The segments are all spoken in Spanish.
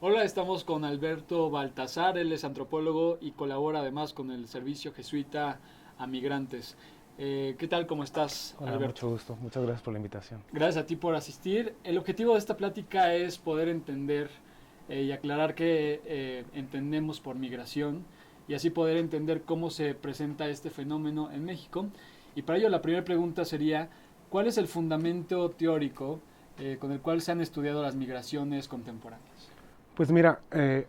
Hola, estamos con Alberto Baltazar, él es antropólogo y colabora además con el Servicio Jesuita a Migrantes. ¿Qué tal? ¿Cómo estás, Hola, Alberto? mucho gusto. Muchas gracias por la invitación. Gracias a ti por asistir. El objetivo de esta plática es poder entender y aclarar qué entendemos por migración y así poder entender cómo se presenta este fenómeno en México. Y para ello la primera pregunta sería, ¿cuál es el fundamento teórico con el cual se han estudiado las migraciones contemporáneas? Pues mira,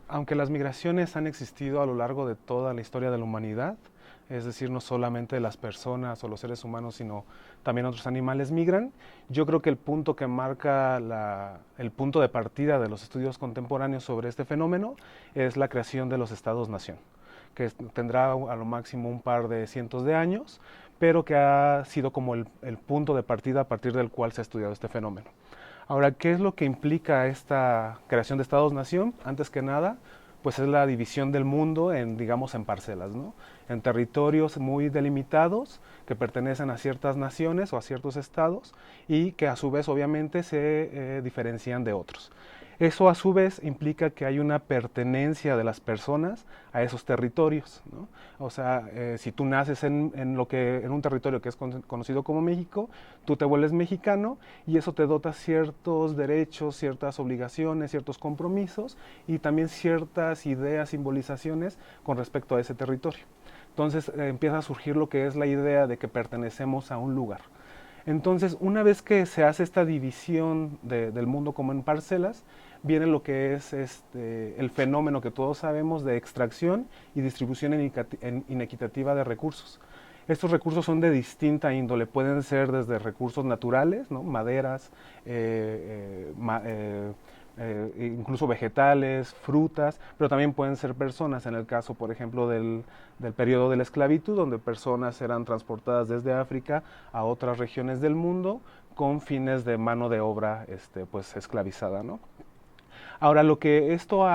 aunque las migraciones han existido a lo largo de toda la historia de la humanidad, es decir, no solamente las personas o los seres humanos, sino también otros animales migran, yo creo que el punto que marca el punto de partida de los estudios contemporáneos sobre este fenómeno es la creación de los estados-nación, que tendrá a lo máximo un par de cientos de años, pero que ha sido como el punto de partida a partir del cual se ha estudiado este fenómeno. Ahora, ¿qué es lo que implica esta creación de estados-nación? Antes que nada, pues es la división del mundo en, digamos, en parcelas, ¿no? En territorios muy delimitados que pertenecen a ciertas naciones o a ciertos estados y que a su vez obviamente se diferencian de otros. Eso a su vez implica que hay una pertenencia de las personas a esos territorios, ¿no? O sea, si tú naces en un territorio que es conocido como México, tú te vuelves mexicano y eso te dota ciertos derechos, ciertas obligaciones, ciertos compromisos y también ciertas ideas, simbolizaciones con respecto a ese territorio. Entonces empieza a surgir lo que es la idea de que pertenecemos a un lugar. Entonces, una vez que se hace esta división del mundo como en parcelas, viene lo que es el fenómeno que todos sabemos de extracción y distribución inequitativa de recursos. Estos recursos son de distinta índole, pueden ser desde recursos naturales, ¿no? Maderas, incluso vegetales, frutas, pero también pueden ser personas, en el caso, por ejemplo, del periodo de la esclavitud, donde personas eran transportadas desde África a otras regiones del mundo con fines de mano de obra pues, esclavizada, ¿no? Ahora, lo que esto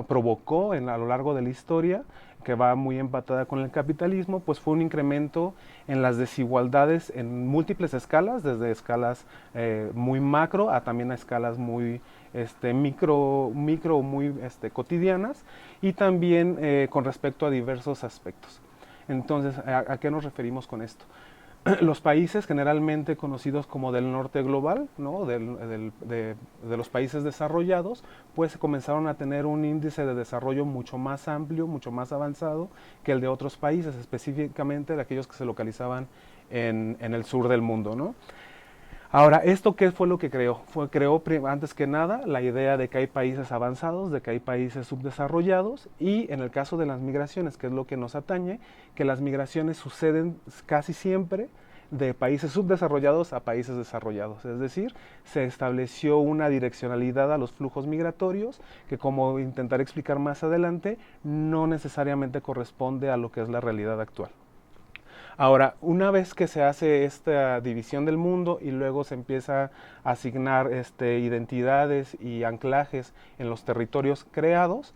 provocó a lo largo de la historia, que va muy empatada con el capitalismo, pues fue un incremento en las desigualdades en múltiples escalas, desde escalas muy macro a también a escalas muy micro muy cotidianas, y también con respecto a diversos aspectos. Entonces, ¿a qué nos referimos con esto? Los países generalmente conocidos como del norte global, ¿no? De los países desarrollados, pues comenzaron a tener un índice de desarrollo mucho más amplio, mucho más avanzado que el de otros países, específicamente de aquellos que se localizaban en el sur del mundo, ¿no? Ahora, ¿esto qué fue lo que creó? Creó antes que nada la idea de que hay países avanzados, de que hay países subdesarrollados, y en el caso de las migraciones, que es lo que nos atañe, que las migraciones suceden casi siempre de países subdesarrollados a países desarrollados. Es decir, se estableció una direccionalidad a los flujos migratorios que, como intentaré explicar más adelante, no necesariamente corresponde a lo que es la realidad actual. Ahora, una vez que se hace esta división del mundo y luego se empieza a asignar identidades y anclajes en los territorios creados,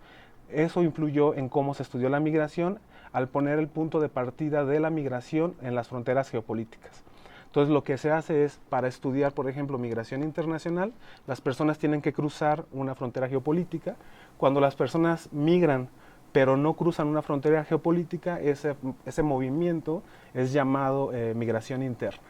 eso influyó en cómo se estudió la migración al poner el punto de partida de la migración en las fronteras geopolíticas. Entonces lo que se hace es, para estudiar, por ejemplo, migración internacional, las personas tienen que cruzar una frontera geopolítica. Cuando las personas migran pero no cruzan una frontera geopolítica, ese movimiento es llamado migración interna.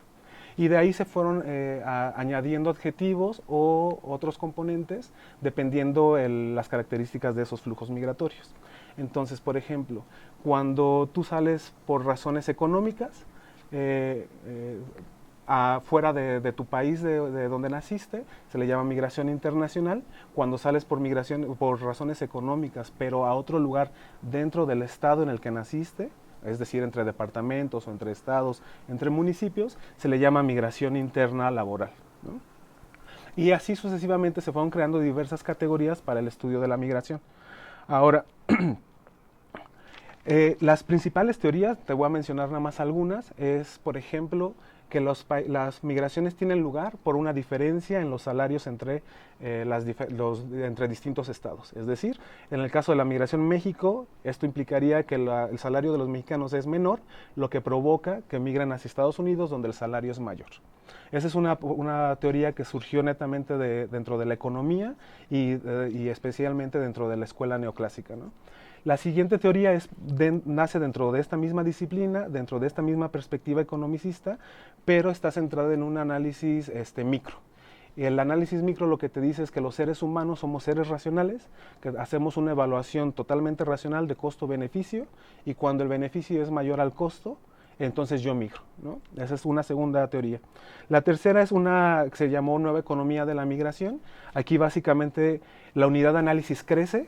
Y de ahí se fueron añadiendo adjetivos o otros componentes dependiendo las características de esos flujos migratorios. Entonces, por ejemplo, cuando tú sales por razones económicas, fuera de tu país de donde naciste, se le llama migración internacional. Cuando sales por migración por razones económicas, pero a otro lugar dentro del estado en el que naciste, es decir, entre departamentos o entre estados, entre municipios, se le llama migración interna laboral, ¿no? Y así sucesivamente se fueron creando diversas categorías para el estudio de la migración. Ahora, las principales teorías, te voy a mencionar nada más algunas, es, por ejemplo, que las migraciones tienen lugar por una diferencia en los salarios entre distintos estados. Es decir, en el caso de la migración en México, esto implicaría que el salario de los mexicanos es menor, lo que provoca que migren hacia Estados Unidos, donde el salario es mayor. Esa es una teoría que surgió netamente dentro de la economía y especialmente dentro de la escuela neoclásica, ¿no? La siguiente teoría nace dentro de esta misma disciplina, dentro de esta misma perspectiva economicista, pero está centrada en un análisis micro. Y el análisis micro lo que te dice es que los seres humanos somos seres racionales, que hacemos una evaluación totalmente racional de costo-beneficio, y cuando el beneficio es mayor al costo, entonces yo migro, ¿no? Esa es una segunda teoría. La tercera es una que se llamó Nueva Economía de la Migración. Aquí básicamente la unidad de análisis crece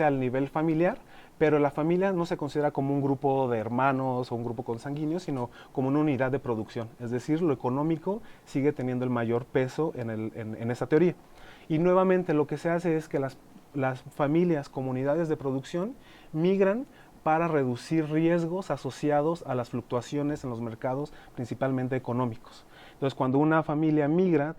al nivel familiar, pero la familia no se considera como un grupo de hermanos o un grupo consanguíneo, sino como una unidad de producción. Es decir, lo económico sigue teniendo el mayor peso en esa teoría. Y nuevamente lo que se hace es que las familias, comunidades de producción, migran para reducir riesgos asociados a las fluctuaciones en los mercados, principalmente económicos. Entonces, cuando una familia migra,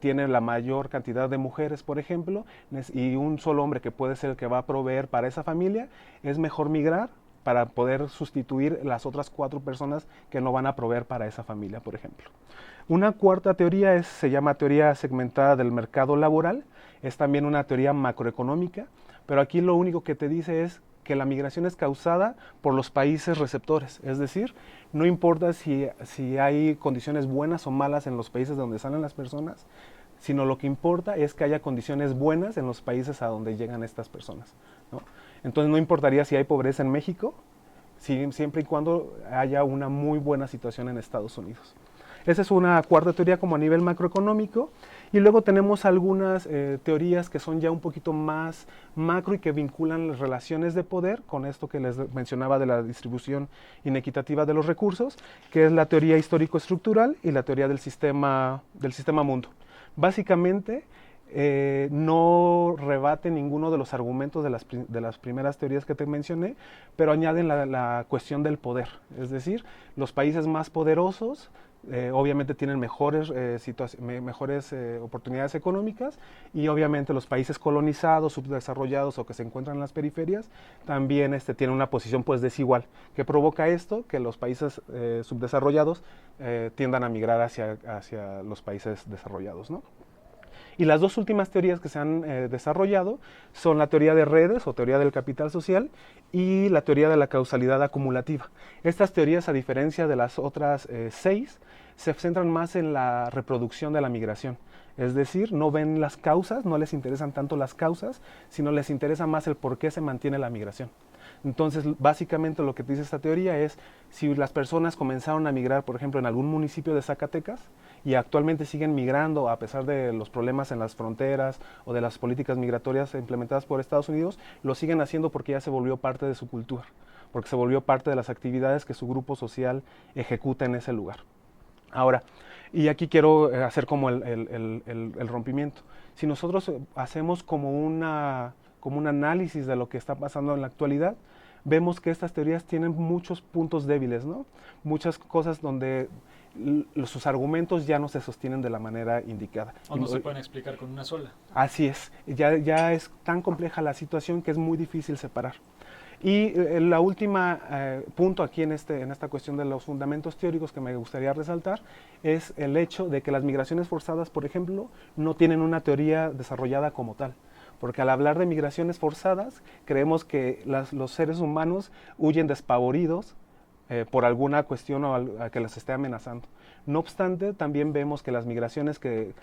tiene la mayor cantidad de mujeres, por ejemplo, y un solo hombre que puede ser el que va a proveer para esa familia, es mejor migrar para poder sustituir las otras 4 personas que no van a proveer para esa familia, por ejemplo. Una cuarta teoría se llama teoría segmentada del mercado laboral. Es también una teoría macroeconómica, pero aquí lo único que te dice es que la migración es causada por los países receptores, es decir, no importa si hay condiciones buenas o malas en los países donde salen las personas, sino lo que importa es que haya condiciones buenas en los países a donde llegan estas personas, ¿no? Entonces no importaría si hay pobreza en México, siempre y cuando haya una muy buena situación en Estados Unidos. Esa es una cuarta teoría como a nivel macroeconómico. Y luego tenemos algunas teorías que son ya un poquito más macro y que vinculan las relaciones de poder con esto que les mencionaba de la distribución inequitativa de los recursos, que es la teoría histórico-estructural y la teoría del sistema mundo. Básicamente, no rebate ninguno de los argumentos de las primeras teorías que te mencioné, pero añaden la cuestión del poder. Es decir, los países más poderosos obviamente tienen mejores oportunidades económicas, y obviamente los países colonizados, subdesarrollados o que se encuentran en las periferias también tienen una posición pues desigual, que provoca esto, que los países subdesarrollados tiendan a migrar hacia los países desarrollados, ¿no? Y las dos últimas teorías que se han desarrollado son la teoría de redes o teoría del capital social y la teoría de la causalidad acumulativa. Estas teorías, a diferencia de las otras 6, se centran más en la reproducción de la migración. Es decir, no ven las causas, no les interesan tanto las causas, sino les interesa más el por qué se mantiene la migración. Entonces, básicamente lo que dice esta teoría es, si las personas comenzaron a migrar, por ejemplo, en algún municipio de Zacatecas, y actualmente siguen migrando a pesar de los problemas en las fronteras o de las políticas migratorias implementadas por Estados Unidos, lo siguen haciendo porque ya se volvió parte de su cultura, porque se volvió parte de las actividades que su grupo social ejecuta en ese lugar. Ahora, y aquí quiero hacer como el rompimiento. Si nosotros hacemos como un análisis de lo que está pasando en la actualidad, vemos que estas teorías tienen muchos puntos débiles, ¿no? Muchas cosas donde sus argumentos ya no se sostienen de la manera indicada. O no se pueden explicar con una sola. Así es, ya es tan compleja la situación que es muy difícil separar. Y la última punto aquí en esta cuestión de los fundamentos teóricos que me gustaría resaltar es el hecho de que las migraciones forzadas, por ejemplo, no tienen una teoría desarrollada como tal. Porque al hablar de migraciones forzadas, creemos que los seres humanos huyen despavoridos por alguna cuestión a que les esté amenazando. No obstante, también vemos que las migraciones que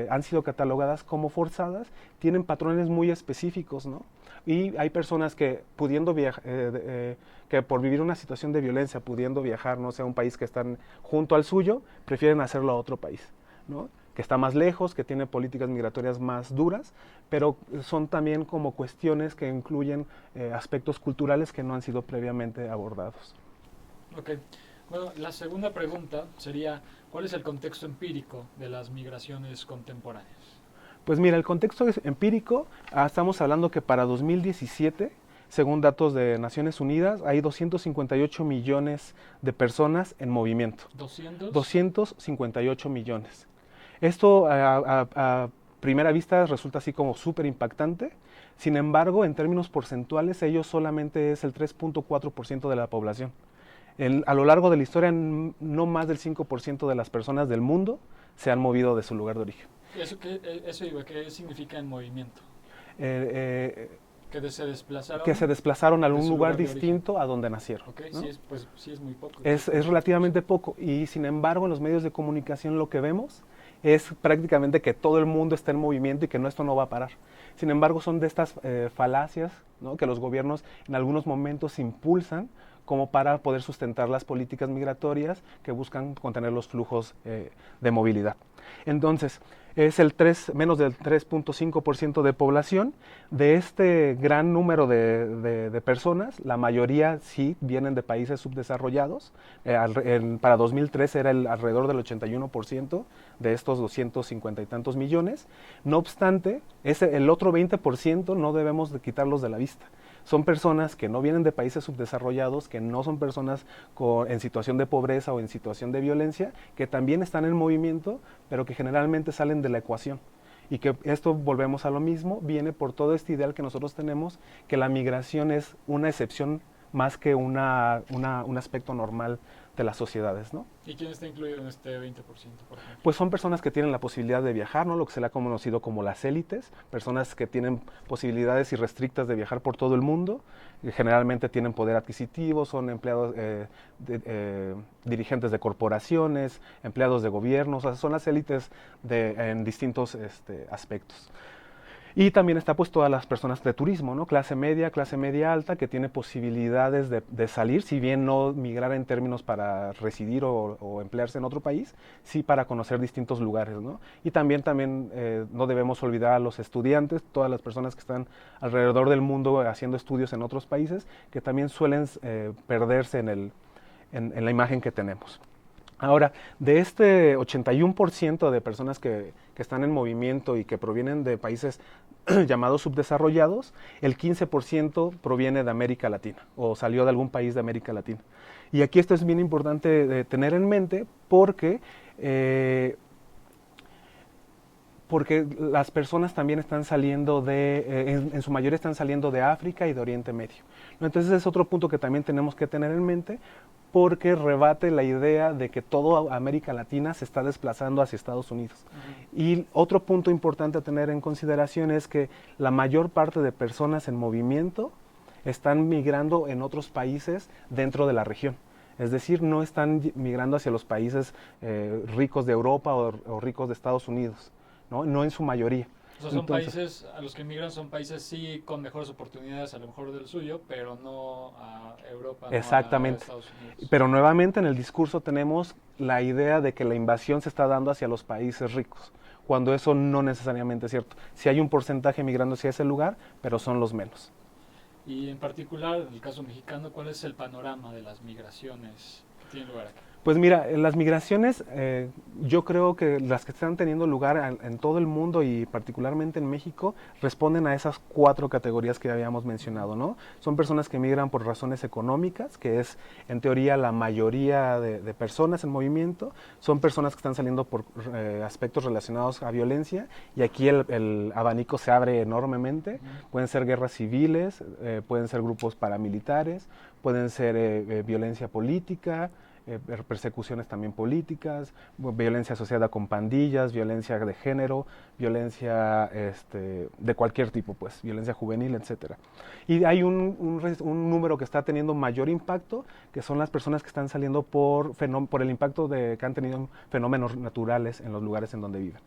han sido catalogadas como forzadas tienen patrones muy específicos, ¿no? Y hay personas que pudiendo que por vivir una situación de violencia, pudiendo viajar, no sé, a un país que están junto al suyo, prefieren hacerlo a otro país, ¿no? Que está más lejos, que tiene políticas migratorias más duras, pero son también como cuestiones que incluyen aspectos culturales que no han sido previamente abordados. Ok. Bueno, la segunda pregunta sería, ¿cuál es el contexto empírico de las migraciones contemporáneas? Pues mira, el contexto empírico, estamos hablando que para 2017, según datos de Naciones Unidas, hay 258 millones de personas en movimiento. ¿200? 258 millones. Esto a primera vista resulta así como súper impactante. Sin embargo, en términos porcentuales, ellos solamente es el 3.4% de la población. A lo largo de la historia, no más del 5% de las personas del mundo se han movido de su lugar de origen. ¿Qué significa en movimiento? Eh, Se desplazaron. Que se desplazaron a un lugar de distinto origen. a donde nacieron. Ok, ¿no? sí es muy poco. Es relativamente poco, y sin embargo en los medios de comunicación lo que vemos es prácticamente que todo el mundo está en movimiento y que esto no va a parar. Sin embargo, son de estas falacias, ¿no?, que los gobiernos en algunos momentos impulsan como para poder sustentar las políticas migratorias que buscan contener los flujos de movilidad. Entonces, es menos del 3.5% de población. De este gran número de personas, la mayoría sí vienen de países subdesarrollados. Para 2013 era alrededor del 81% de estos 250 y tantos millones. No obstante, el otro 20% no debemos de quitarlos de la vista. Son personas que no vienen de países subdesarrollados, que no son personas en situación de pobreza o en situación de violencia, que también están en movimiento, pero que generalmente salen de la ecuación. Y que esto, volvemos a lo mismo, viene por todo este ideal que nosotros tenemos, que la migración es una excepción más que un aspecto normal de las sociedades, ¿no? ¿Y quién está incluido en este 20%, por ejemplo? Pues son personas que tienen la posibilidad de viajar, ¿no?, lo que se le ha conocido como las élites, personas que tienen posibilidades irrestrictas de viajar por todo el mundo, generalmente tienen poder adquisitivo, son empleados, dirigentes de corporaciones, empleados de gobierno, o sea, son las élites en distintos aspectos. Y también está pues todas las personas de turismo, ¿no?, clase media alta, que tiene posibilidades de salir, si bien no migrar en términos para residir o emplearse en otro país, sí para conocer distintos lugares, ¿no? Y también no debemos olvidar a los estudiantes, todas las personas que están alrededor del mundo haciendo estudios en otros países, que también suelen perderse en la imagen que tenemos. Ahora, de este 81% de personas que están en movimiento y que provienen de países llamados subdesarrollados, el 15% proviene de América Latina o salió de algún país de América Latina. Y aquí esto es bien importante de tener en mente porque las personas también están saliendo en su mayoría están saliendo de África y de Oriente Medio, ¿no? Entonces es otro punto que también tenemos que tener en mente, porque rebate la idea de que toda América Latina se está desplazando hacia Estados Unidos. Uh-huh. Y otro punto importante a tener en consideración es que la mayor parte de personas en movimiento están migrando en otros países dentro de la región. Es decir, no están migrando hacia los países ricos de Europa o ricos de Estados Unidos, no en su mayoría. O sea, son países, a los que migran son países sí con mejores oportunidades a lo mejor del suyo, pero no a Europa, exactamente, no a Estados Unidos. Pero nuevamente en el discurso tenemos la idea de que la invasión se está dando hacia los países ricos, cuando eso no necesariamente es cierto. Sí hay un porcentaje migrando hacia ese lugar, pero son los menos. Y en particular, en el caso mexicano, ¿cuál es el panorama de las migraciones que tienen lugar aquí? Pues mira, las migraciones, yo creo que las que están teniendo lugar en todo el mundo y particularmente en México, responden a esas 4 categorías que habíamos mencionado, ¿no? Son personas que migran por razones económicas, que es en teoría la mayoría de personas en movimiento. Son personas que están saliendo por aspectos relacionados a violencia, y aquí el abanico se abre enormemente. Pueden ser guerras civiles, pueden ser grupos paramilitares, pueden ser violencia política, persecuciones también políticas, violencia asociada con pandillas, violencia de género, violencia de cualquier tipo, pues, violencia juvenil, etcétera. Y hay un número que está teniendo mayor impacto, que son las personas que están saliendo por el impacto que han tenido fenómenos naturales en los lugares en donde viven.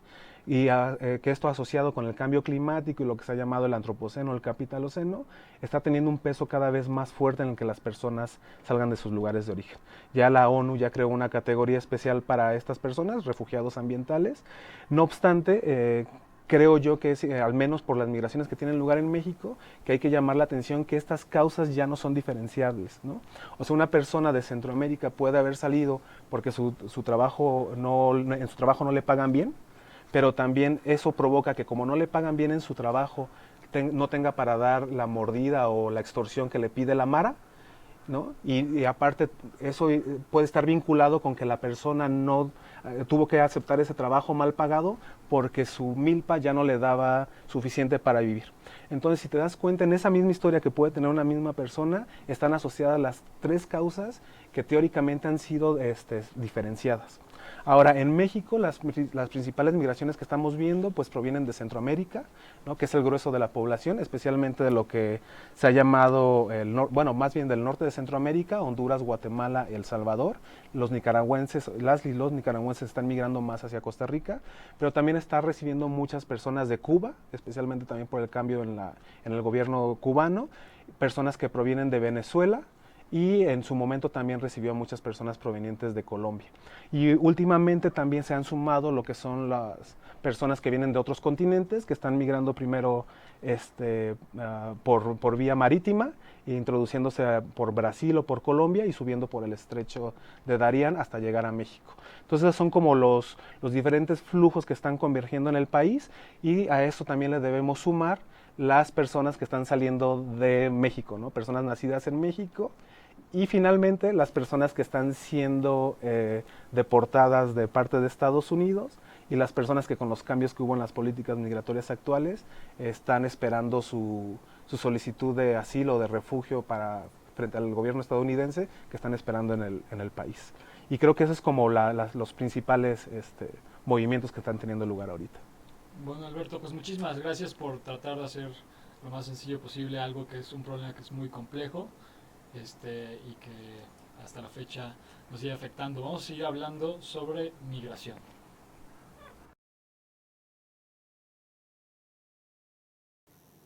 Y que esto asociado con el cambio climático y lo que se ha llamado el antropoceno, el capitaloceno, está teniendo un peso cada vez más fuerte en el que las personas salgan de sus lugares de origen. Ya la ONU ya creó una categoría especial para estas personas, refugiados ambientales. No obstante, creo yo que es, al menos por las migraciones que tienen lugar en México, que hay que llamar la atención que estas causas ya no son diferenciables, ¿no? O sea, una persona de Centroamérica puede haber salido porque en su trabajo no le pagan bien, pero también eso provoca que, como no le pagan bien en su trabajo, no tenga para dar la mordida o la extorsión que le pide la Mara, ¿no? Y aparte eso puede estar vinculado con que la persona no tuvo que aceptar ese trabajo mal pagado porque su milpa ya no le daba suficiente para vivir. Entonces, si te das cuenta, en esa misma historia que puede tener una misma persona, están asociadas las tres causas que teóricamente han sido diferenciadas. Ahora, en México, las principales migraciones que estamos viendo pues provienen de Centroamérica, ¿no? Que es el grueso de la población, especialmente de lo que se ha llamado, más bien del norte de Centroamérica, Honduras, Guatemala, El Salvador. Los nicaragüenses están migrando más hacia Costa Rica, pero también está recibiendo muchas personas de Cuba, especialmente también por el cambio en el gobierno cubano, personas que provienen de Venezuela, y en su momento también recibió a muchas personas provenientes de Colombia. Y últimamente también se han sumado lo que son las personas que vienen de otros continentes, que están migrando primero por vía marítima, introduciéndose por Brasil o por Colombia y subiendo por el estrecho de Darién hasta llegar a México. Entonces son como los diferentes flujos que están convergiendo en el país, y a eso también le debemos sumar las personas que están saliendo de México, ¿no? Personas nacidas en México. Y finalmente las personas que están siendo deportadas de parte de Estados Unidos, y las personas que con los cambios que hubo en las políticas migratorias actuales están esperando su solicitud de asilo o de refugio frente al gobierno estadounidense, que están esperando en el país. Y creo que esos es como los principales movimientos que están teniendo lugar ahorita. Bueno, Alberto, pues muchísimas gracias por tratar de hacer lo más sencillo posible algo que es un problema que es muy complejo. Y que hasta la fecha nos sigue afectando. Vamos a seguir hablando sobre migración.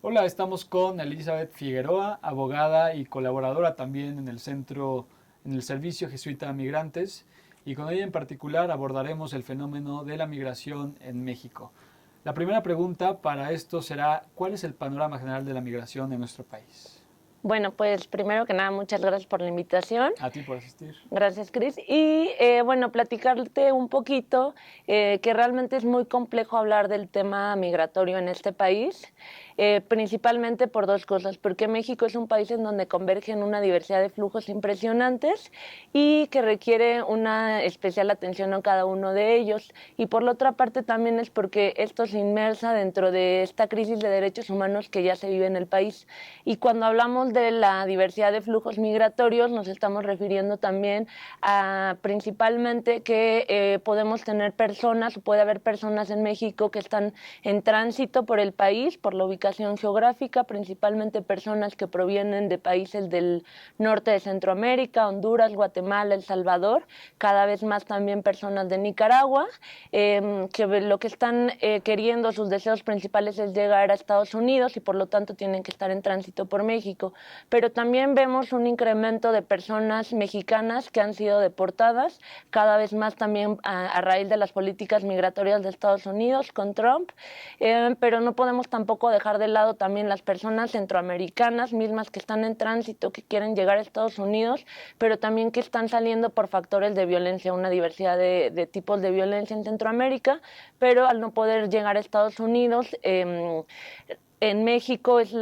Hola, estamos con Elizabeth Figueroa, abogada y colaboradora también en el Servicio Jesuita a Migrantes, y con ella en particular abordaremos el fenómeno de la migración en México. La primera pregunta para esto será: ¿cuál es el panorama general de la migración en nuestro país? Bueno, pues primero que nada, muchas gracias por la invitación. A ti por asistir. Gracias, Cris. Y platicarte un poquito que realmente es muy complejo hablar del tema migratorio en este país, principalmente por dos cosas, porque México es un país en donde convergen una diversidad de flujos impresionantes y que requiere una especial atención a cada uno de ellos. Y por la otra parte también es porque esto se inmersa dentro de esta crisis de derechos humanos que ya se vive en el país. Y cuando hablamos de la diversidad de flujos migratorios, nos estamos refiriendo también a principalmente que podemos tener personas, o puede haber personas en México que están en tránsito por el país, por la ubicación geográfica, principalmente personas que provienen de países del norte de Centroamérica, Honduras, Guatemala, El Salvador, cada vez más también personas de Nicaragua, que lo que están queriendo, sus deseos principales es llegar a Estados Unidos y por lo tanto tienen que estar en tránsito por México. Pero también vemos un incremento de personas mexicanas que han sido deportadas, cada vez más también a raíz de las políticas migratorias de Estados Unidos con Trump, pero no podemos tampoco dejar de lado también las personas centroamericanas mismas que están en tránsito, que quieren llegar a Estados Unidos, pero también que están saliendo por factores de violencia, una diversidad de tipos de violencia en Centroamérica, pero al no poder llegar a Estados Unidos, en México es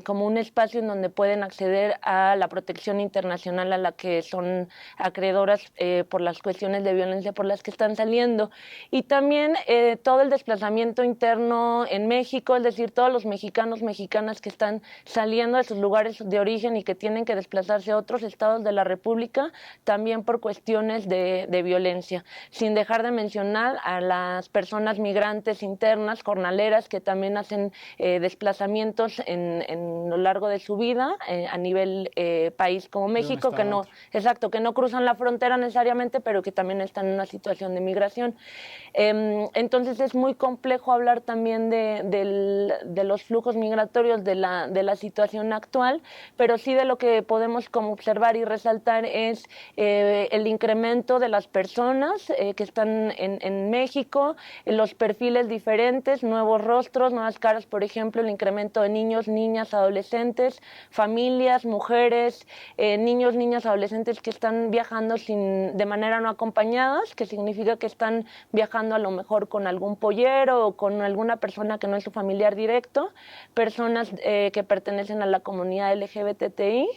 como un espacio en donde pueden acceder a la protección internacional a la que son acreedoras por las cuestiones de violencia por las que están saliendo. Y también todo el desplazamiento interno en México, es decir, todos los mexicanos, mexicanas que están saliendo de sus lugares de origen y que tienen que desplazarse a otros estados de la República, también por cuestiones de violencia. Sin dejar de mencionar a las personas migrantes internas, jornaleras, que también hacen desplazamientos en lo largo de su vida a nivel país como México, que no cruzan la frontera necesariamente, pero que también están en una situación de migración. Entonces es muy complejo hablar también de los flujos migratorios de la situación actual, pero sí de lo que podemos como observar y resaltar es el incremento de las personas que están en México, los perfiles diferentes, nuevos rostros, nuevas caras, por ejemplo, el incremento de niños, niñas, adolescentes, familias, mujeres, niños, niñas, adolescentes que están viajando de manera no acompañadas, que significa que están viajando a lo mejor con algún pollero o con alguna persona que no es su familiar directo, personas que pertenecen a la comunidad LGBTI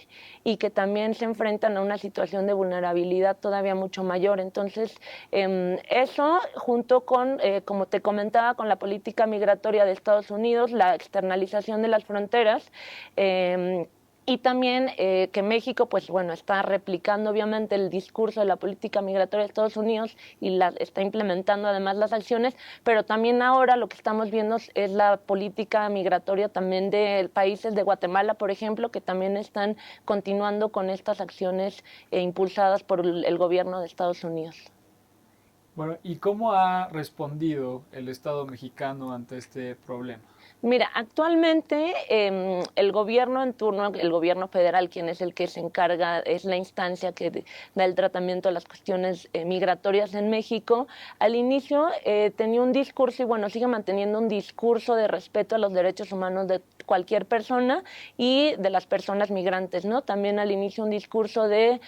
y que también se enfrentan a una situación de vulnerabilidad todavía mucho mayor. Entonces, eso junto con, como te comentaba, con la política migratoria de Estados Unidos, la externalización de las fronteras, y también que México, pues bueno, está replicando obviamente el discurso de la política migratoria de Estados Unidos y está implementando además las acciones, pero también ahora lo que estamos viendo es la política migratoria también de países de Guatemala, por ejemplo, que también están continuando con estas acciones impulsadas por el gobierno de Estados Unidos. Bueno, ¿y cómo ha respondido el Estado mexicano ante este problema? Mira, actualmente el gobierno en turno, el gobierno federal, quien es el que se encarga, es la instancia que da el tratamiento a las cuestiones migratorias en México, al inicio tenía un discurso, y bueno, sigue manteniendo un discurso de respeto a los derechos humanos de cualquier persona y de las personas migrantes, ¿no? También al inicio un discurso de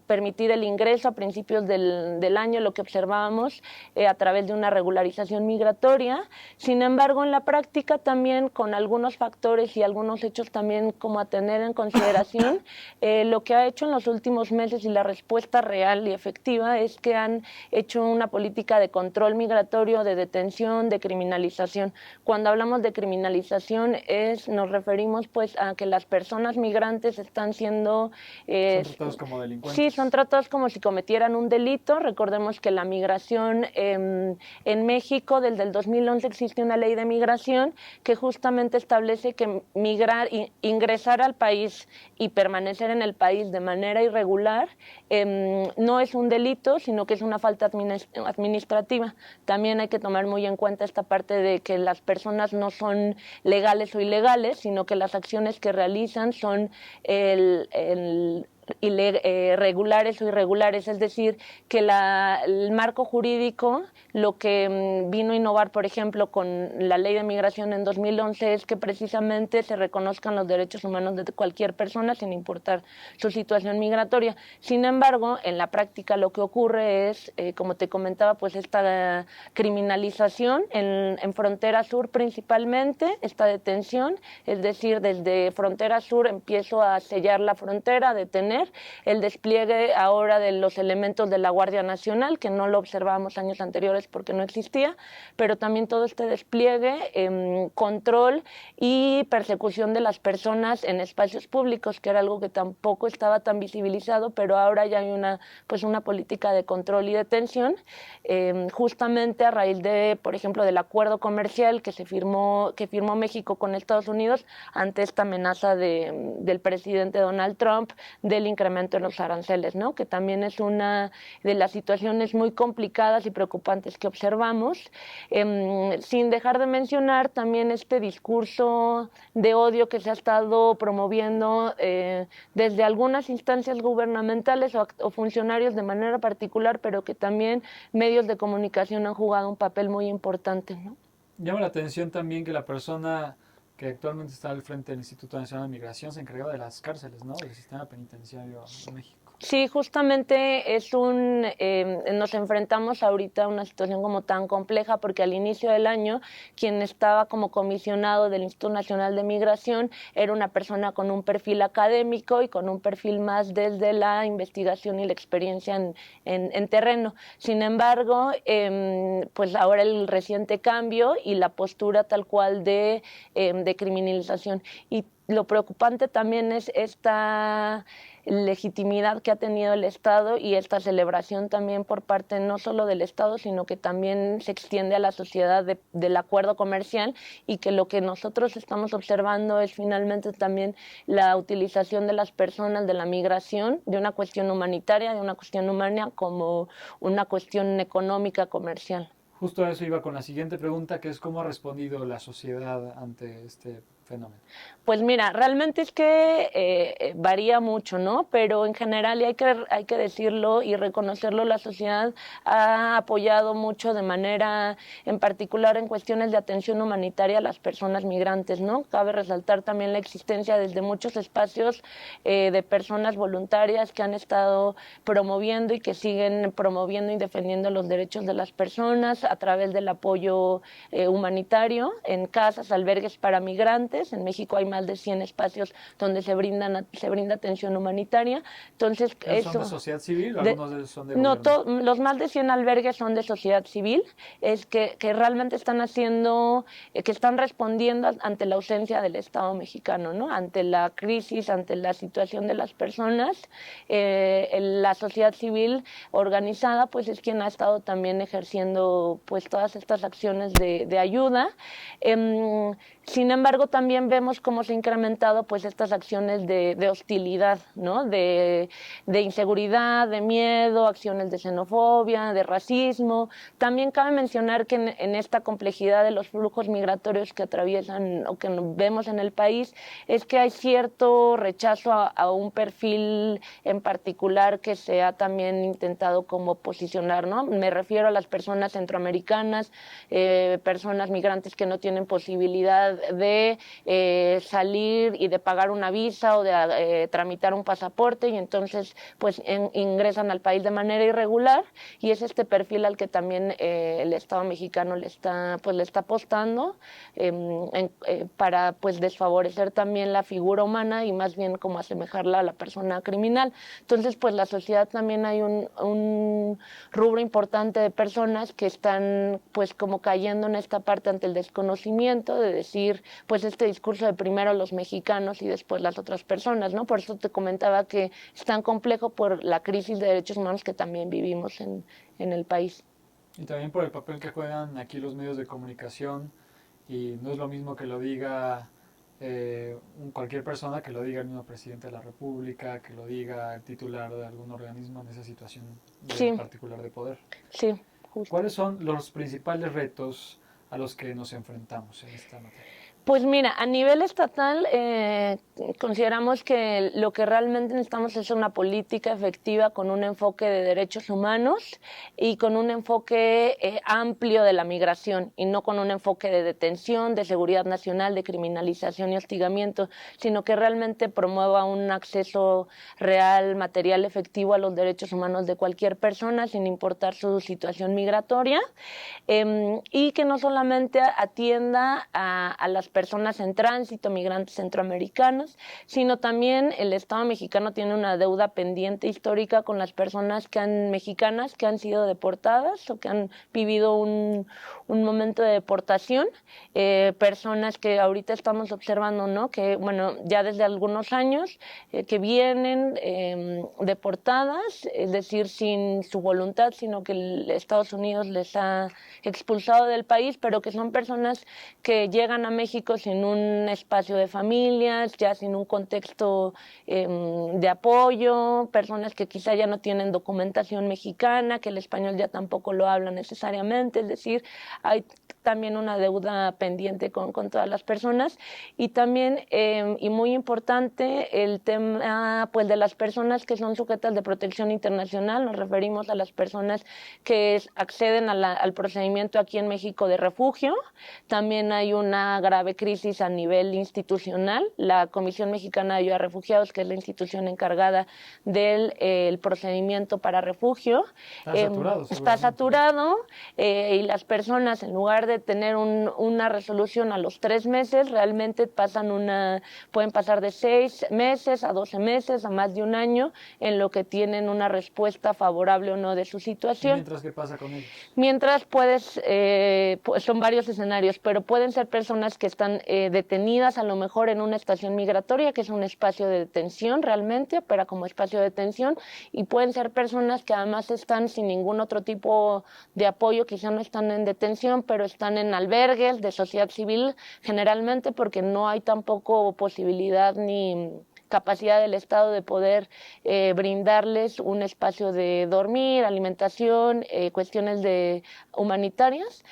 permitir el ingreso a principios del año, lo que observábamos a través de una regularización migratoria. Sin embargo, en la práctica también con algunos factores y algunos hechos también como a tener en consideración, lo que ha hecho en los últimos meses y la respuesta real y efectiva es que han hecho una política de control migratorio, de detención, de criminalización. Cuando hablamos de criminalización nos referimos pues a que las personas migrantes están siendo... ¿Son tratados como delincuentes? Sí, son tratados como si cometieran un delito. Recordemos que la migración en México, desde el 2011 existe una ley de migración que justamente establece que ingresar al país y permanecer en el país de manera irregular no es un delito, sino que es una falta administrativa. También hay que tomar muy en cuenta esta parte de que las personas no son legales o ilegales, sino que las acciones que realizan son regulares o irregulares, es decir, que el marco jurídico, lo que vino a innovar, por ejemplo, con la ley de migración en 2011 es que precisamente se reconozcan los derechos humanos de cualquier persona sin importar su situación migratoria. Sin embargo, en la práctica lo que ocurre es, como te comentaba, pues esta criminalización en frontera sur principalmente, esta detención, es decir, desde frontera sur empiezo a sellar la frontera, a detener el despliegue ahora de los elementos de la Guardia Nacional, que no lo observábamos años anteriores porque no existía, pero también todo este despliegue, control y persecución de las personas en espacios públicos, que era algo que tampoco estaba tan visibilizado, pero ahora ya hay una política de control y detención, justamente a raíz de, por ejemplo, del acuerdo comercial que firmó México con Estados Unidos ante esta amenaza del presidente Donald Trump del incremento en los aranceles, ¿no? Que también es una de las situaciones muy complicadas y preocupantes que observamos, sin dejar de mencionar también este discurso de odio que se ha estado promoviendo desde algunas instancias gubernamentales o funcionarios de manera particular, pero que también medios de comunicación han jugado un papel muy importante, ¿no? Llama la atención también que la persona que actualmente está al frente del Instituto Nacional de Migración se encarga de las cárceles, ¿no? Del sistema penitenciario de México. Sí, justamente nos enfrentamos ahorita a una situación como tan compleja porque al inicio del año quien estaba como comisionado del Instituto Nacional de Migración era una persona con un perfil académico y con un perfil más desde la investigación y la experiencia en terreno. Sin embargo, pues ahora el reciente cambio y la postura tal cual de criminalización. Y lo preocupante también es esta legitimidad que ha tenido el Estado y esta celebración también por parte no solo del Estado, sino que también se extiende a la sociedad del acuerdo comercial y que lo que nosotros estamos observando es finalmente también la utilización de las personas de la migración, de una cuestión humanitaria, de una cuestión humana como una cuestión económica, comercial. Justo a eso iba con la siguiente pregunta, que es cómo ha respondido la sociedad ante este fenómeno? Pues mira, realmente es que varía mucho, ¿no? Pero en general, y hay que decirlo y reconocerlo, la sociedad ha apoyado mucho de manera, en particular en cuestiones de atención humanitaria a las personas migrantes, ¿no? Cabe resaltar también la existencia desde muchos espacios de personas voluntarias que han estado promoviendo y que siguen promoviendo y defendiendo los derechos de las personas a través del apoyo humanitario en casas, albergues para migrantes. En México hay más de 100 espacios donde se brinda atención humanitaria. Entonces, ¿Son de sociedad civil o algunos de ellos son de no, gobierno? los más de 100 albergues son de sociedad civil, es que realmente están haciendo, que están respondiendo ante la ausencia del Estado mexicano, ¿no? Ante la crisis, ante la situación de las personas. La sociedad civil organizada, pues es quien ha estado también ejerciendo pues todas estas acciones de ayuda. Sin embargo, también vemos cómo se han incrementado pues estas acciones de hostilidad, ¿no? De inseguridad, de miedo, acciones de xenofobia, de racismo. También cabe mencionar que en esta complejidad de los flujos migratorios que atraviesan o que vemos en el país, es que hay cierto rechazo a un perfil en particular que se ha también intentado como posicionar, ¿no? Me refiero a las personas centroamericanas, personas migrantes que no tienen posibilidad de salir y de pagar una visa o de tramitar un pasaporte, y entonces pues ingresan al país de manera irregular, y es este perfil al que también el Estado mexicano le está apostando para pues desfavorecer también la figura humana y más bien como asemejarla a la persona criminal. Entonces pues la sociedad también hay un rubro importante de personas que están pues como cayendo en esta parte ante el desconocimiento de decir pues este discurso de primero los mexicanos y después las otras personas, ¿no? Por eso te comentaba que es tan complejo por la crisis de derechos humanos que también vivimos en el país. Y también por el papel que juegan aquí los medios de comunicación, y no es lo mismo que lo diga cualquier persona, que lo diga el mismo presidente de la República, que lo diga el titular de algún organismo en esa situación particular de poder. Sí, justo. ¿Cuáles son los principales retos a los que nos enfrentamos en esta materia? Pues mira, a nivel estatal consideramos que lo que realmente necesitamos es una política efectiva con un enfoque de derechos humanos y con un enfoque amplio de la migración, y no con un enfoque de detención, de seguridad nacional, de criminalización y hostigamiento, sino que realmente promueva un acceso real, material, efectivo a los derechos humanos de cualquier persona, sin importar su situación migratoria, y que no solamente atienda a las personas en tránsito, migrantes centroamericanos, sino también el Estado mexicano tiene una deuda pendiente histórica con las personas mexicanas que han sido deportadas o que han vivido un momento de deportación, personas que ahorita estamos observando, ¿no? Que bueno, ya desde algunos años que vienen deportadas, es decir, sin su voluntad, sino que Estados Unidos les ha expulsado del país, pero que son personas que llegan a México sin un espacio de familias, ya sin un contexto de apoyo, personas que quizá ya no tienen documentación mexicana, que el español ya tampoco lo hablan necesariamente, es decir, hay también una deuda pendiente con todas las personas. Y también, y muy importante, el tema pues de las personas que son sujetas de protección internacional. Nos referimos a las personas que acceden al procedimiento aquí en México de refugio. También hay una grave crisis a nivel institucional. La Comisión Mexicana de Ayuda a Refugiados, que es la institución encargada del procedimiento para refugio, está saturado, y las personas, en lugar de tener una resolución a los 3 meses, realmente pueden pasar de 6 meses a 12 meses, a más de un año, en lo que tienen una respuesta favorable o no de su situación. ¿Mientras qué pasa con ellos? Mientras pues son varios escenarios, pero pueden ser personas que están detenidas a lo mejor en una estación migratoria, que es un espacio de detención realmente, opera como espacio de detención, y pueden ser personas que además están sin ningún otro tipo de apoyo, quizá no están en detención, pero están en albergues de sociedad civil generalmente, porque no hay tampoco posibilidad ni capacidad del Estado de poder brindarles un espacio de dormir, alimentación, cuestiones humanitarias,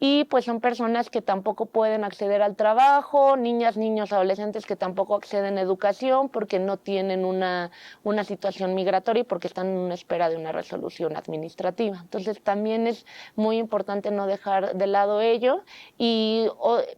y pues son personas que tampoco pueden acceder al trabajo, niñas, niños, adolescentes que tampoco acceden a educación porque no tienen una situación migratoria y porque están en espera de una resolución administrativa. Entonces también es muy importante no dejar de lado ello, y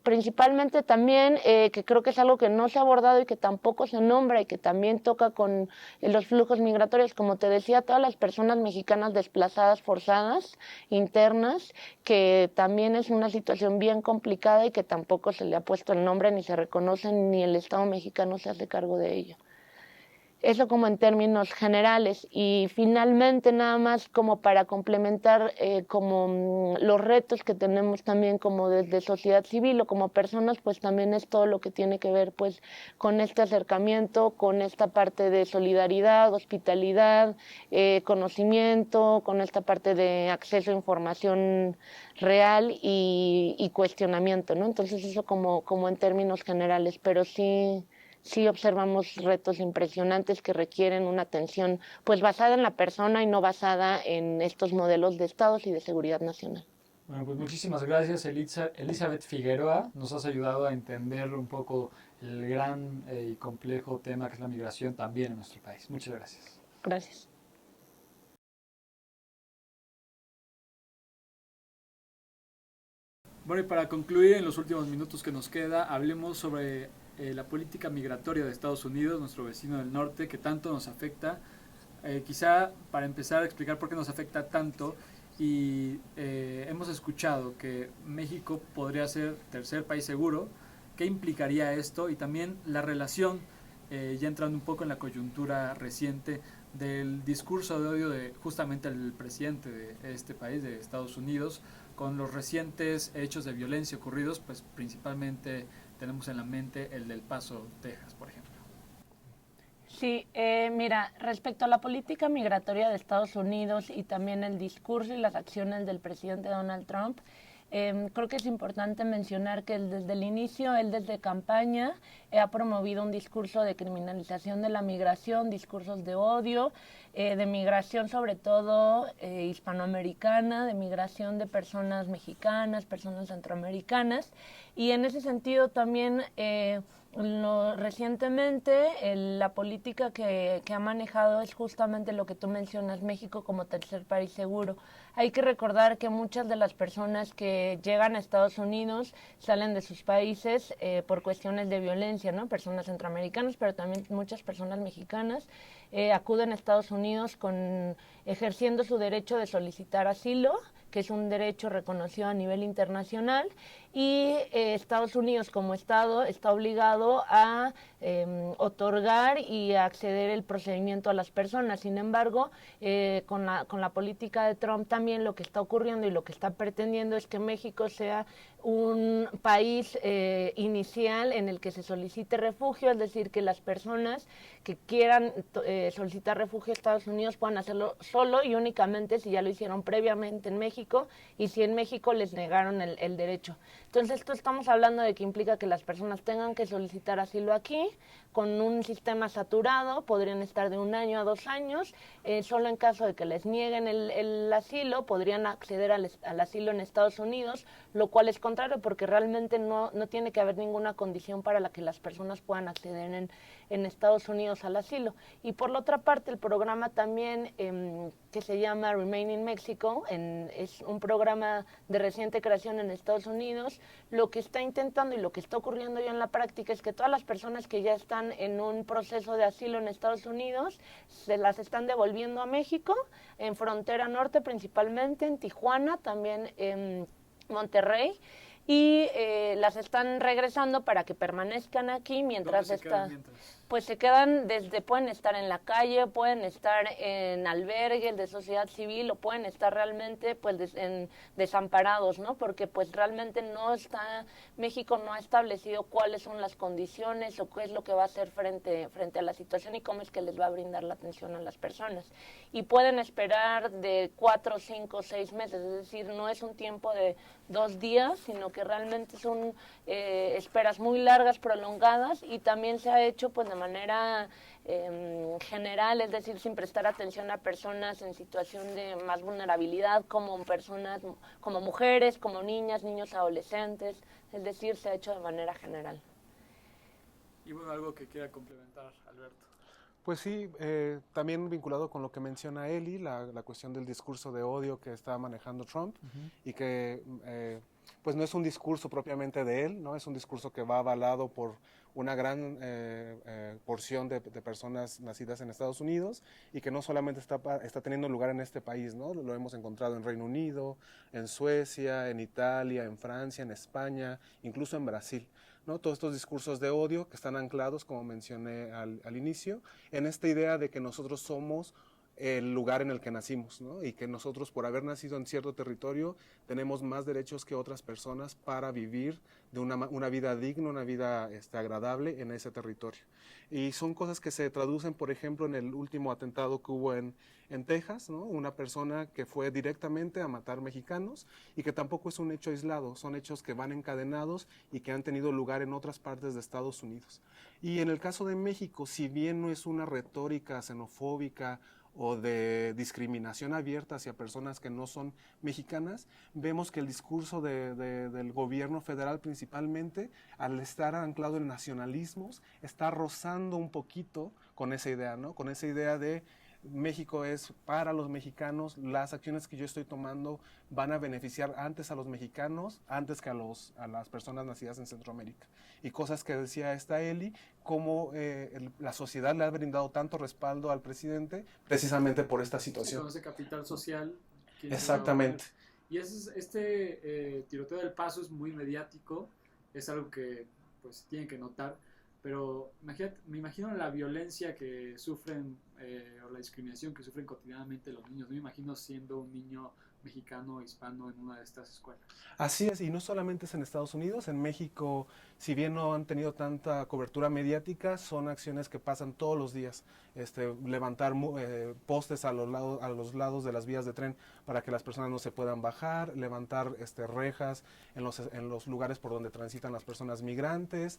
principalmente también que creo que es algo que no se ha abordado y que tampoco se nombra y que también toca con los flujos migratorios, como te decía, todas las personas mexicanas desplazadas forzadas, internas, que también es una situación bien complicada y que tampoco se le ha puesto el nombre, ni se reconoce, ni el Estado mexicano se hace cargo de ello. Eso como en términos generales. Y finalmente, nada más como para complementar como los retos que tenemos también como desde sociedad civil o como personas, pues también es todo lo que tiene que ver pues con este acercamiento, con esta parte de solidaridad, hospitalidad, conocimiento, con esta parte de acceso a información real y cuestionamiento, ¿no? Entonces eso como en términos generales, pero sí observamos retos impresionantes que requieren una atención pues basada en la persona y no basada en estos modelos de estados y de seguridad nacional. Bueno, pues muchísimas gracias, Elizabeth Figueroa. Nos has ayudado a entender un poco el gran y complejo tema que es la migración también en nuestro país. Muchas gracias. Gracias. Bueno, y para concluir, en los últimos minutos que nos queda, hablemos sobre la política migratoria de Estados Unidos, nuestro vecino del norte, que tanto nos afecta. Quizá para empezar a explicar por qué nos afecta tanto, y hemos escuchado que México podría ser tercer país seguro. ¿Qué implicaría esto? Y también la relación, ya entrando un poco en la coyuntura reciente, del discurso de odio de justamente el presidente de este país, de Estados Unidos, con los recientes hechos de violencia ocurridos, pues principalmente tenemos en la mente el del Paso, Texas, por ejemplo. Sí, mira, respecto a la política migratoria de Estados Unidos y también el discurso y las acciones del presidente Donald Trump, creo que es importante mencionar que desde el inicio, él desde campaña, ha promovido un discurso de criminalización de la migración, discursos de odio, de migración sobre todo hispanoamericana, de migración de personas mexicanas, personas centroamericanas, y en ese sentido también recientemente la política que ha manejado es justamente lo que tú mencionas, México como tercer país seguro. Hay que recordar que muchas de las personas que llegan a Estados Unidos salen de sus países por cuestiones de violencia, ¿no? Personas centroamericanas, pero también muchas personas mexicanas acuden a Estados Unidos ejerciendo su derecho de solicitar asilo, que es un derecho reconocido a nivel internacional, y Estados Unidos como Estado está obligado a otorgar y a acceder el procedimiento a las personas. Sin embargo, con la política de Trump también lo que está ocurriendo y lo que está pretendiendo es que México sea un país inicial en el que se solicite refugio, es decir, que las personas que quieran solicitar refugio a Estados Unidos puedan hacerlo solo y únicamente si ya lo hicieron previamente en México y si en México les negaron el derecho. Entonces, esto estamos hablando de que implica que las personas tengan que solicitar asilo aquí, con un sistema saturado, podrían estar de 1 año a 2 años, solo en caso de que les nieguen el asilo, podrían acceder al asilo en Estados Unidos, lo cual es contrario porque realmente no tiene que haber ninguna condición para la que las personas puedan acceder en Estados Unidos al asilo. Y por la otra parte, el programa también que se llama Remain in Mexico, es un programa de reciente creación en Estados Unidos. Lo que está intentando y lo que está ocurriendo ya en la práctica es que todas las personas que ya están en un proceso de asilo en Estados Unidos se las están devolviendo a México, en frontera norte principalmente, en Tijuana, también en Monterrey, y las están regresando para que permanezcan aquí mientras pues se quedan pueden estar en la calle, pueden estar en albergues de sociedad civil o pueden estar realmente pues desamparados, ¿no? Porque pues realmente México no ha establecido cuáles son las condiciones o qué es lo que va a hacer frente a la situación y cómo es que les va a brindar la atención a las personas. Y pueden esperar de 4, 5, 6 meses, es decir, no es un tiempo de 2 días, sino que realmente son esperas muy largas, prolongadas, y también se ha hecho pues de manera general, es decir, sin prestar atención a personas en situación de más vulnerabilidad, como personas, como mujeres, como niñas, niños, adolescentes, es decir, se ha hecho de manera general. Y bueno, algo que quiera complementar, Alberto. Pues sí, también vinculado con lo que menciona Eli, la cuestión del discurso de odio que está manejando Trump, y que pues no es un discurso propiamente de él, ¿no? Es un discurso que va avalado por una gran porción de personas nacidas en Estados Unidos, y que no solamente está teniendo lugar en este país, ¿no? Lo hemos encontrado en Reino Unido, en Suecia, en Italia, en Francia, en España, incluso en Brasil, ¿no? Todos estos discursos de odio que están anclados, como mencioné al inicio, en esta idea de que nosotros somos el lugar en el que nacimos, ¿no? Y que nosotros, por haber nacido en cierto territorio, tenemos más derechos que otras personas para vivir de una vida digna, una vida agradable en ese territorio. Y son cosas que se traducen, por ejemplo, en el último atentado que hubo en Texas, ¿no? Una persona que fue directamente a matar mexicanos, y que tampoco es un hecho aislado, son hechos que van encadenados y que han tenido lugar en otras partes de Estados Unidos. Y en el caso de México, si bien no es una retórica xenofóbica o de discriminación abierta hacia personas que no son mexicanas, vemos que el discurso del gobierno federal principalmente, al estar anclado en nacionalismos, está rozando un poquito con esa idea, ¿no? Con esa idea de México es para los mexicanos, las acciones que yo estoy tomando van a beneficiar antes a los mexicanos, antes que a las personas nacidas en Centroamérica. Y cosas que decía esta Eli, cómo la sociedad le ha brindado tanto respaldo al presidente precisamente por esta situación. Con ese capital social. Exactamente. Y este tiroteo del Paso es muy mediático, es algo que pues tienen que notar, pero me imagino la violencia que sufren o la discriminación que sufren cotidianamente los niños. No me imagino siendo un niño mexicano, hispano en una de estas escuelas. Así es, y no solamente es en Estados Unidos, en México, si bien no han tenido tanta cobertura mediática, son acciones que pasan todos los días. Levantar postes a los lados de las vías de tren para que las personas no se puedan bajar, levantar rejas en los lugares por donde transitan las personas migrantes,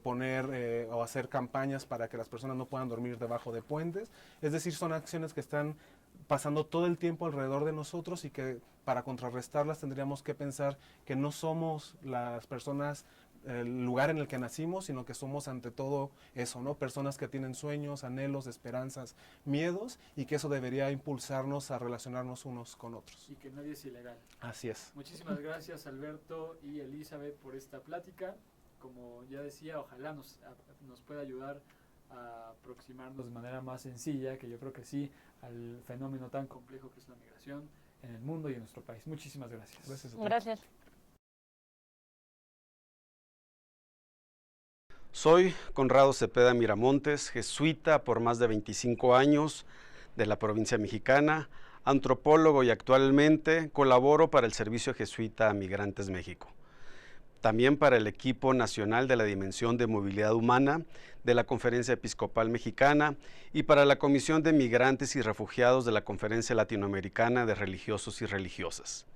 poner o hacer campañas para que las personas no puedan dormir debajo de puentes. Es decir, son acciones que están pasando todo el tiempo alrededor de nosotros, y que para contrarrestarlas tendríamos que pensar que no somos las personas el lugar en el que nacimos, sino que somos ante todo eso, ¿no? Personas que tienen sueños, anhelos, esperanzas, miedos, y que eso debería impulsarnos a relacionarnos unos con otros. Y que nadie es ilegal. Así es. Muchísimas gracias, Alberto y Elizabeth, por esta plática. Como ya decía, ojalá nos pueda ayudar a aproximarnos de manera más sencilla, que yo creo que sí, al fenómeno tan complejo que es la migración en el mundo y en nuestro país. Muchísimas gracias. Gracias. Soy Conrado Cepeda Miramontes, jesuita por más de 25 años de la provincia mexicana, antropólogo, y actualmente colaboro para el Servicio Jesuita a Migrantes México. También para el equipo nacional de la Dimensión de Movilidad Humana de la Conferencia Episcopal Mexicana y para la Comisión de Migrantes y Refugiados de la Conferencia Latinoamericana de Religiosos y Religiosas.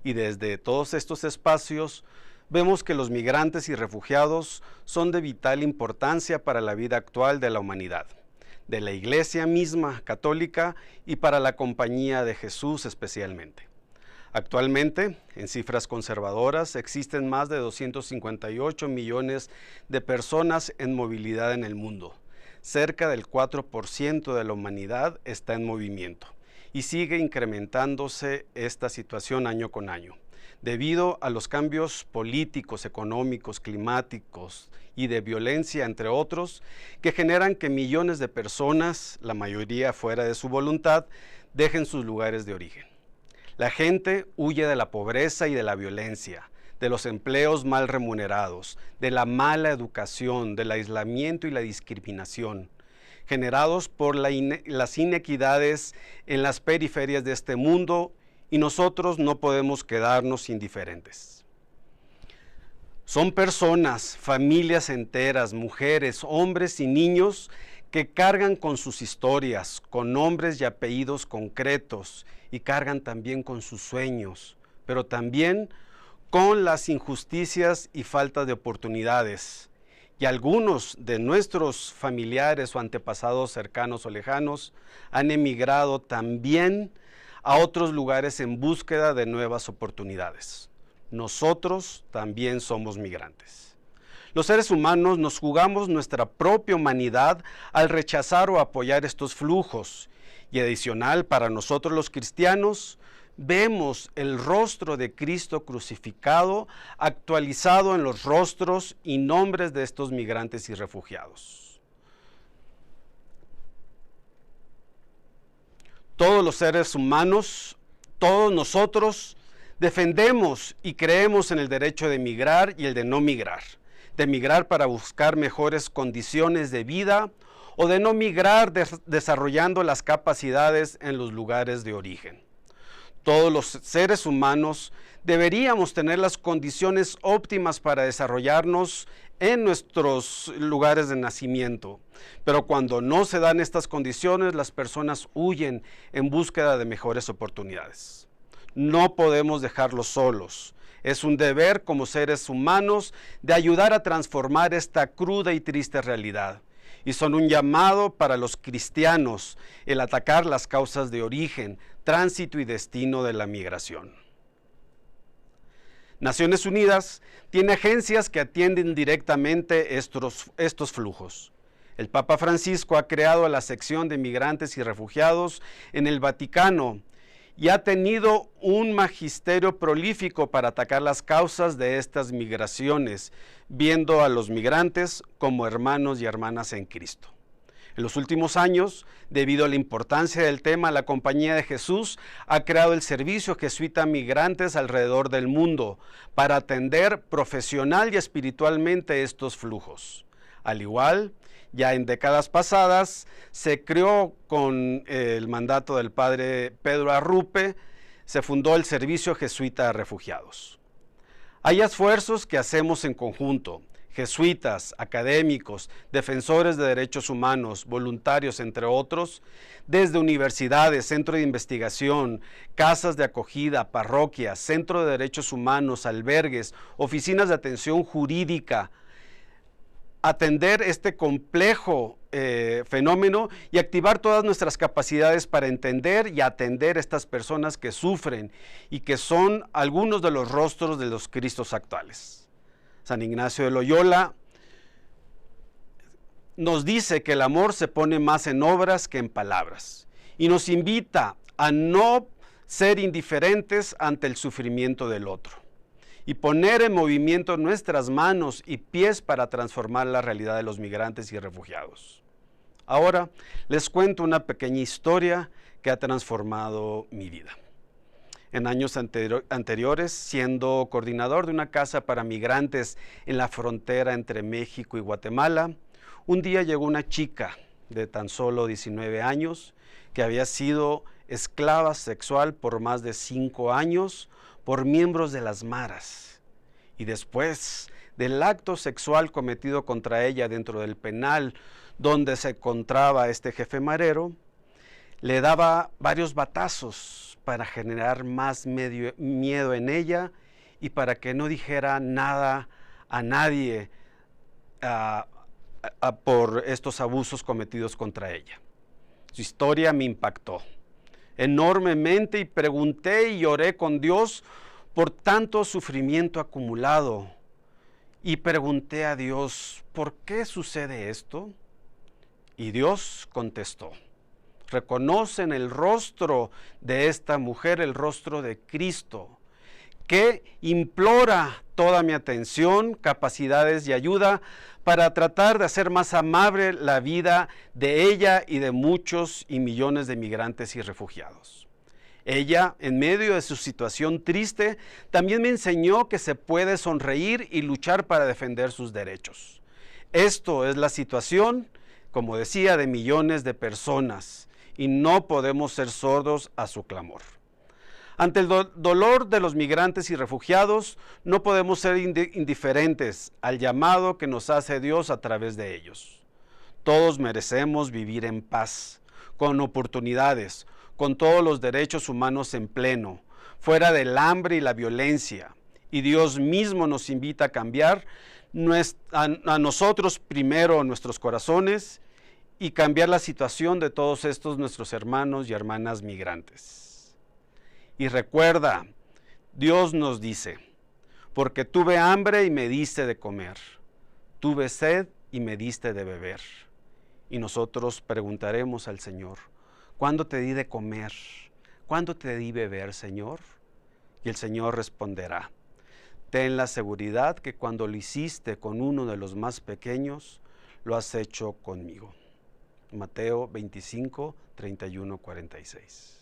Y desde todos estos espacios vemos que los migrantes y refugiados son de vital importancia para la vida actual de la humanidad, de la Iglesia misma católica y para la Compañía de Jesús especialmente. Actualmente, en cifras conservadoras, existen más de 258 millones de personas en movilidad en el mundo. Cerca del 4% de la humanidad está en movimiento, y sigue incrementándose esta situación año con año, debido a los cambios políticos, económicos, climáticos y de violencia, entre otros, que generan que millones de personas, la mayoría fuera de su voluntad, dejen sus lugares de origen. La gente huye de la pobreza y de la violencia, de los empleos mal remunerados, de la mala educación, del aislamiento y la discriminación, generados por las inequidades en las periferias de este mundo, y nosotros no podemos quedarnos indiferentes. Son personas, familias enteras, mujeres, hombres y niños que cargan con sus historias, con nombres y apellidos concretos, y cargan también con sus sueños, pero también con las injusticias y falta de oportunidades, y algunos de nuestros familiares o antepasados cercanos o lejanos han emigrado también a otros lugares en búsqueda de nuevas oportunidades. Nosotros también somos migrantes. Los seres humanos nos jugamos nuestra propia humanidad al rechazar o apoyar estos flujos. Y adicional, para nosotros los cristianos, vemos el rostro de Cristo crucificado actualizado en los rostros y nombres de estos migrantes y refugiados. Todos los seres humanos, todos nosotros, defendemos y creemos en el derecho de migrar y el de no migrar. De migrar para buscar mejores condiciones de vida o de no migrar desarrollando las capacidades en los lugares de origen. Todos los seres humanos deberíamos tener las condiciones óptimas para desarrollarnos en nuestros lugares de nacimiento. Pero cuando no se dan estas condiciones, las personas huyen en búsqueda de mejores oportunidades. No podemos dejarlos solos. Es un deber como seres humanos de ayudar a transformar esta cruda y triste realidad. Y son un llamado para los cristianos el atacar las causas de origen, tránsito y destino de la migración. Naciones Unidas tiene agencias que atienden directamente estos flujos. El Papa Francisco ha creado la sección de migrantes y refugiados en el Vaticano y ha tenido un magisterio prolífico para atacar las causas de estas migraciones, viendo a los migrantes como hermanos y hermanas en Cristo. En los últimos años, debido a la importancia del tema, la Compañía de Jesús ha creado el servicio jesuita a migrantes alrededor del mundo para atender profesional y espiritualmente estos flujos. Al igual, ya en décadas pasadas, se creó con el mandato del padre Pedro Arrupe, se fundó el Servicio Jesuita a Refugiados. Hay esfuerzos que hacemos en conjunto, jesuitas, académicos, defensores de derechos humanos, voluntarios, entre otros, desde universidades, centros de investigación, casas de acogida, parroquias, centro de derechos humanos, albergues, oficinas de atención jurídica, atender este complejo fenómeno y activar todas nuestras capacidades para entender y atender a estas personas que sufren y que son algunos de los rostros de los Cristos actuales. San Ignacio de Loyola nos dice que el amor se pone más en obras que en palabras y nos invita a no ser indiferentes ante el sufrimiento del otro y poner en movimiento nuestras manos y pies para transformar la realidad de los migrantes y refugiados. Ahora les cuento una pequeña historia que ha transformado mi vida. En años anteriores, siendo coordinador de una casa para migrantes en la frontera entre México y Guatemala, un día llegó una chica de tan solo 19 años que había sido esclava sexual por más de 5 años por miembros de las maras. Y después del acto sexual cometido contra ella dentro del penal donde se encontraba este jefe marero, le daba varios batazos para generar más miedo en ella y para que no dijera nada a nadie por estos abusos cometidos contra ella. Su historia me impactó enormemente y pregunté y oré con Dios por tanto sufrimiento acumulado. Y pregunté a Dios, ¿por qué sucede esto? Y Dios contestó. Reconoce en el rostro de esta mujer el rostro de Cristo, que implora toda mi atención, capacidades y ayuda para tratar de hacer más amable la vida de ella y de muchos y millones de migrantes y refugiados. Ella, en medio de su situación triste, también me enseñó que se puede sonreír y luchar para defender sus derechos. Esto es la situación, como decía, de millones de personas y no podemos ser sordos a su clamor. Ante el dolor de los migrantes y refugiados, no podemos ser indiferentes al llamado que nos hace Dios a través de ellos. Todos merecemos vivir en paz, con oportunidades, con todos los derechos humanos en pleno, fuera del hambre y la violencia, Y Dios mismo nos invita a cambiar a nosotros primero nuestros corazones y cambiar la situación de todos estos nuestros hermanos y hermanas migrantes. Y recuerda, Dios nos dice, porque tuve hambre y me diste de comer, tuve sed y me diste de beber. Y nosotros preguntaremos al Señor, ¿cuándo te di de comer? ¿Cuándo te di beber, Señor? Y el Señor responderá, ten la seguridad que cuando lo hiciste con uno de los más pequeños, lo has hecho conmigo. Mateo 25, 31, 46.